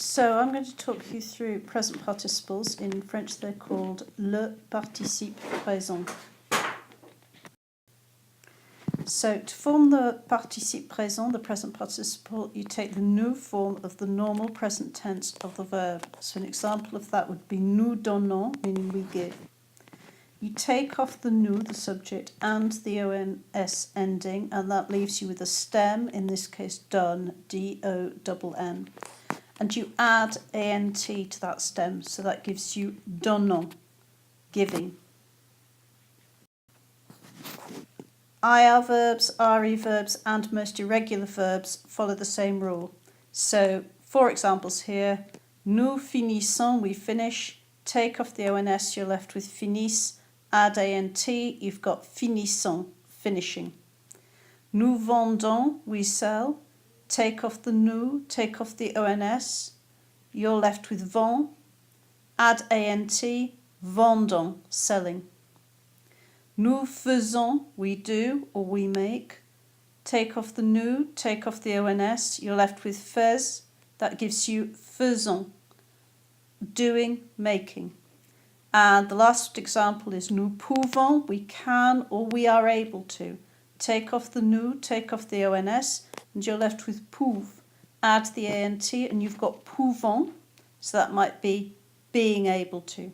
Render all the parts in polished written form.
So I'm going to talk you through present participles. In French they're called le participe présent. So to form the participe présent, the present participle, you take the nous form of the normal present tense of the verb. So an example of that would be nous donnons, meaning we give. You take off the nous, the subject, and the ons ending, and that leaves you with a stem, in this case donne, D-O-N-N. And you add ant to that stem, so that gives you donnant, giving. IR verbs, RE verbs, and most irregular verbs follow the same rule. So, for examples here, nous finissons, we finish. Take off the ONS, you're left with finisse. Add ANT, you've got finissons, finishing. Nous vendons, we sell. Take off the nous, take off the ONS, you're left with vend. Add ANT, vendons, selling. Nous faisons, we do or we make. Take off the nous, take off the ONS, you're left with fais. That gives you faisons, doing, making. And the last example is nous pouvons, we can or we are able to. Take off the nous, take off the ONS, and you're left with pouve. Add the ANT and you've got pouvons, so that might be being able to.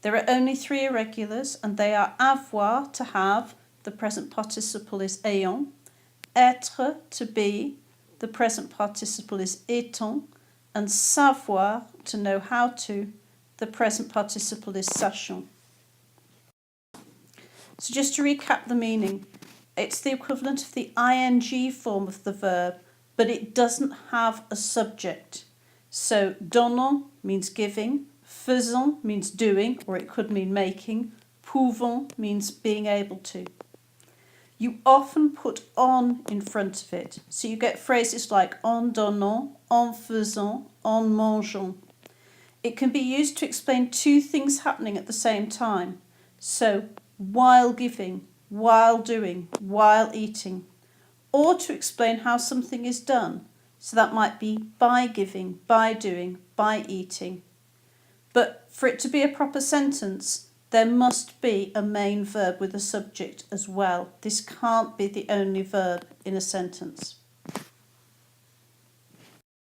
There are only three irregulars, and they are avoir, to have, the present participle is ayant. Être, to be, the present participle is étant. And savoir, to know how to, the present participle is sachant. So just to recap the meaning, it's the equivalent of the ing form of the verb, but it doesn't have a subject. So donnant means giving, faisant means doing, or it could mean making, pouvant means being able to. You often put en in front of it, so you get phrases like en donnant, en faisant, en mangeant. It can be used to explain two things happening at the same time. So while giving, while doing, while eating. Or to explain how something is done. So that might be by giving, by doing, by eating. But for it to be a proper sentence, there must be a main verb with a subject as well. This can't be the only verb in a sentence.